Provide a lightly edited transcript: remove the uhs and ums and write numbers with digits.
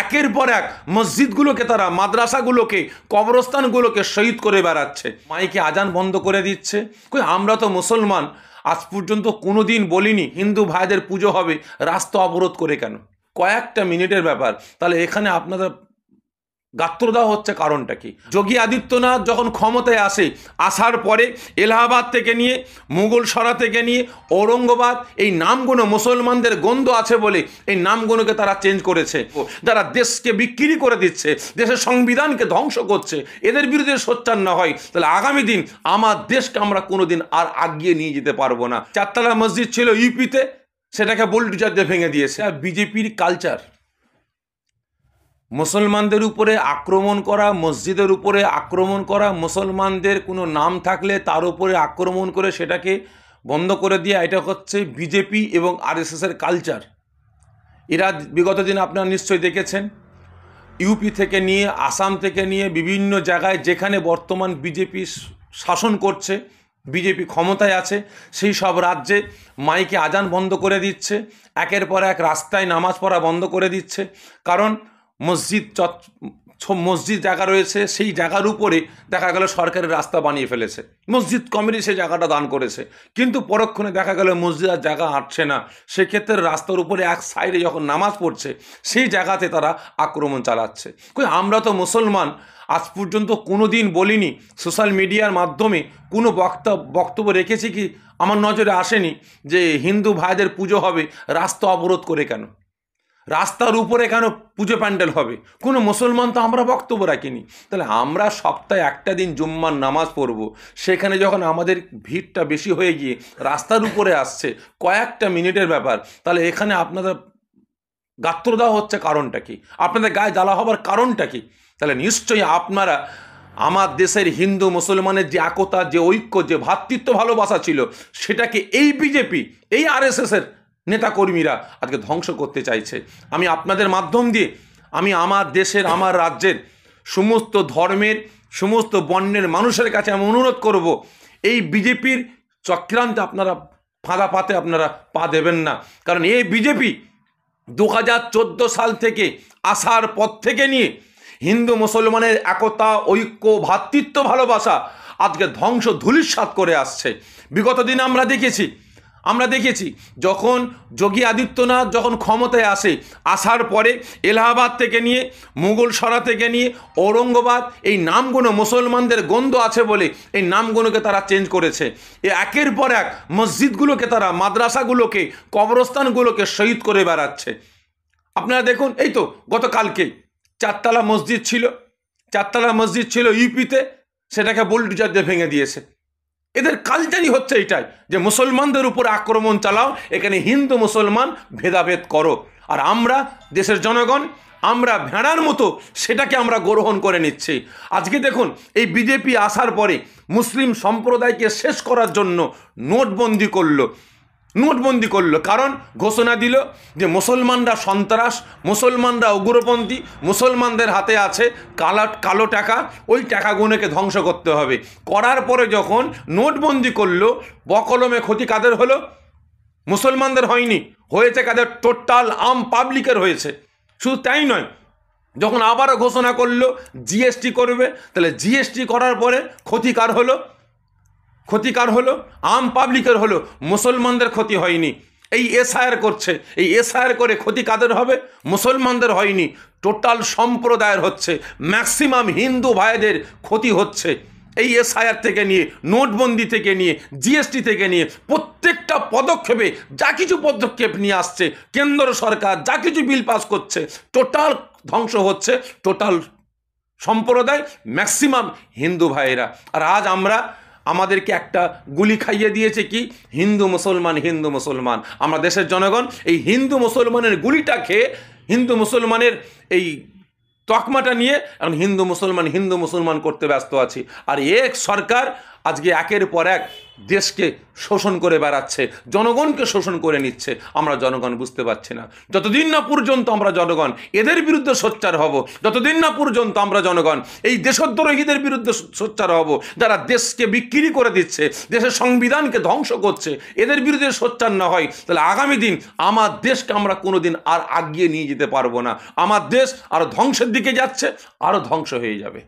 একের পর এক মসজিদগুলোকে তারা, মাদ্রাসাগুলোকে, কবরস্থানগুলোকে শহীদ করে বেড়াচ্ছে। মাইকে আজান বন্ধ করে দিচ্ছে। কই আমরা তো মুসলমান, আজ পর্যন্ত কোনো দিন বলিনি হিন্দু ভাইদের পুজো হবে, রাস্তা অবরোধ করে কেন? কয়েকটা মিনিটের ব্যাপার। তাহলে এখানে আপনাদের গাত্র দেওয়া হচ্ছে কারণটা কি? যোগী আদিত্যনাথ যখন ক্ষমতায় আসার পরে এলাহাবাদ থেকে নিয়ে, মুঘল সরা থেকে নিয়ে, ঔরঙ্গাবাদ, এই নামগুলো মুসলমানদের গন্ধ আছে বলে এই নামগুলোকে তারা চেঞ্জ করেছে। যারা দেশকে বিক্রি করে দিচ্ছে, দেশের সংবিধানকে ধ্বংস করছে, এদের বিরুদ্ধে সোচ্চার না হয় তাহলে আগামী দিন আমার দেশকে আমরা কোনোদিন আর আগিয়ে নিয়ে যেতে পারবো না। চারতলা মসজিদ ছিল ইউপিতে, সেটাকে বুলডোজার দিয়ে ভেঙে দিয়েছে। আর বিজেপির কালচার মুসলমানদের উপরে আক্রমণ করা, মসজিদের উপরে আক্রমণ করা, মুসলমানদের কোনো নাম থাকলে তার উপরে আক্রমণ করে সেটাকে বন্ধ করে দেওয়া, এটা হচ্ছে বিজেপি এবং আরএসএসের কালচার। এরা বিগত দিনে আপনারা নিশ্চয়ই দেখেছেন, ইউপি থেকে নিয়ে, আসাম থেকে নিয়ে বিভিন্ন জায়গায় যেখানে বর্তমান বিজেপি শাসন করছে, বিজেপি ক্ষমতায় আছে, সেই সব রাজ্যে মাইকে আজান বন্ধ করে দিচ্ছে, একের পর এক রাস্তায় নামাজ পড়া বন্ধ করে দিচ্ছে। কারণ মসজিদ জায়গা রয়েছে, সেই জায়গার উপরে দেখা গেল সরকারের রাস্তা বানিয়ে ফেলেছে, মসজিদ কমিটি সেই জায়গাটা দান করেছে, কিন্তু পরক্ষণে দেখা গেল মসজিদ আর জায়গা আটছে না, সেক্ষেত্রে রাস্তার উপরে এক সাইডে যখন নামাজ পড়ছে সেই জায়গাতে তারা আক্রমণ চালাচ্ছে। কই আমরা তো মুসলমান, আজ পর্যন্ত কোনো দিন বলিনি, সোশ্যাল মিডিয়ার মাধ্যমে কোনো বক্তব্য রেখেছি কি আমার নজরে আসেনি যে হিন্দু ভাইদের পুজো হবে, রাস্তা অবরোধ করে কেন? রাস্তার উপরে কেন পুজো প্যান্ডেল হবে? কোনো মুসলমান তো আমরা বক্তব্য রাখিনি। তাহলে আমরা সপ্তাহে একটা দিন জুম্মার নামাজ পড়ব, সেখানে যখন আমাদের ভিড়টা বেশি হয়ে গিয়ে রাস্তার উপরে আসছে, কয়েকটা মিনিটের ব্যাপার, তাহলে এখানে আপনাদের গাত্র দেওয়া হচ্ছে কারণটা কি? আপনাদের গায়ে জ্বালা হবার কারণটা কি? তাহলে নিশ্চয়ই আপনারা আমার দেশের হিন্দু মুসলমানের যে একতা, যে ঐক্য, যে ভ্রাতৃত্ব ভালোবাসা ছিল, সেটাকে এই বিজেপি, এই আরএসএসের নেতাকর্মীরা আজকে ধ্বংস করতে চাইছে। আমি আপনাদের মাধ্যম দিয়ে আমি আমার দেশের, আমার রাজ্যের সমস্ত ধর্মের, সমস্ত বর্ণের মানুষের কাছে আমি অনুরোধ করব, এই বিজেপির চক্রান্তে আপনারা ফাঁদা পাতে আপনারা পা দেবেন না। কারণ এই বিজেপি 2014 সাল থেকে আসার পর থেকে নিয়ে হিন্দু মুসলমানের একতা, ঐক্য, ভ্রাতৃত্ব ভালোবাসা আজকে ধ্বংস ধূলিসাৎ করে আসছে। বিগত দিনে আমরা দেখেছি যখন যোগী আদিত্যনাথ যখন ক্ষমতায় আসার পরে এলাহাবাদ থেকে নিয়ে, মুঘল সরা থেকে নিয়ে, ঔরঙ্গাবাদ, এই নামগুলো মুসলমানদের গন্ধ আছে বলে এই নামগুলোকে তারা চেঞ্জ করেছে। একের পর এক মসজিদগুলোকে তারা, মাদ্রাসাগুলোকে, কবরস্থানগুলোকে শহীদ করে বেড়াচ্ছে। আপনারা দেখুন, এই তো গতকালকে চারতলা মসজিদ ছিল ইউপিতে, সেটাকে বুলডোজার দিয়ে ভেঙে দিয়েছে। এদের কালচারই হচ্ছে এটাই যে মুসলমানদের উপর আক্রমণ চালাও, এখানে হিন্দু মুসলমান ভেদাভেদ করো। আর আমরা দেশের জনগণ, আমরা ভেড়ার মতো সেটাকে আমরা গ্রহণ করে নিচ্ছি। আজকে দেখুন, এই বিজেপি আসার পরে মুসলিম সম্প্রদায়কে শেষ করার জন্য নোটবন্দি করলো। কারণ ঘোষণা দিল যে মুসলমানরা সন্ত্রাস, মুসলমানরা উগ্রপন্থী, মুসলমানদের হাতে আছে কালো টাকা, ওই টাকাগুলোকে ধ্বংস করতে হবে। করার পরে যখন নোটবন্দি করলো, বকলমে ক্ষতি কাদের হলো? মুসলমানদের হয়নি, হয়েছে কাদের? টোটাল আম পাবলিকের হয়েছে। শুধু তাই নয়, যখন আবারও ঘোষণা করলো জিএসটি করবে, তাহলে জিএসটি করার পরে ক্ষতিকার হলো আম পাবলিকের হলো, মুসলমানদের ক্ষতি হয়নি। এই এসআইআর করছে, এই এসআইআর করে ক্ষতি কাদের হবে? মুসলমানদের হয়নি, টোটাল সম্প্রদায়ের হচ্ছে, ম্যাক্সিমাম হিন্দু ভাইদের ক্ষতি হচ্ছে। এই এসআইআর থেকে নিয়ে, নোটবন্দি থেকে নিয়ে, জিএসটি থেকে নিয়ে প্রত্যেকটা পদক্ষেপে যা কিছু পদক্ষেপ নিয়ে আসছে কেন্দ্র সরকার, যা কিছু বিল পাস করছে, টোটাল ধ্বংস হচ্ছে টোটাল সম্প্রদায়, ম্যাক্সিমাম হিন্দু ভাইয়েরা। আর আজ আমাদেরকে একটা গুলি খাইয়ে দিয়েছে কি? হিন্দু মুসলমান। আমরা দেশের জনগণ এই হিন্দু মুসলমানের গুলিটা খেয়ে, হিন্দু মুসলমানের এই তকমাটা নিয়ে এখন হিন্দু মুসলমান করতে ব্যস্ত আছি। আর এক সরকার আজকে একের পর এক দেশকে শোষণ করে বেড়াচ্ছে, জনগণকে শোষণ করে নিচ্ছে। আমরা জনগণ বুঝতে পারছি না। যতদিন না পর্যন্ত আমরা জনগণ এদের বিরুদ্ধে সোচ্চার হব, যতদিন না পর্যন্ত আমরা জনগণ এই দেশদ্রোহীদের বিরুদ্ধে সোচ্চার হব, যারা দেশকে বিক্রি করে দিচ্ছে, দেশের সংবিধানকে ধ্বংস করছে, এদের বিরুদ্ধে সোচ্চার না হয়, তাহলে আগামী দিন আমার দেশকে আমরা কোনোদিন আর আগিয়ে নিয়ে যেতে পারবো না। আমার দেশ আরও ধ্বংসের দিকে যাচ্ছে, আরও ধ্বংস হয়ে যাবে।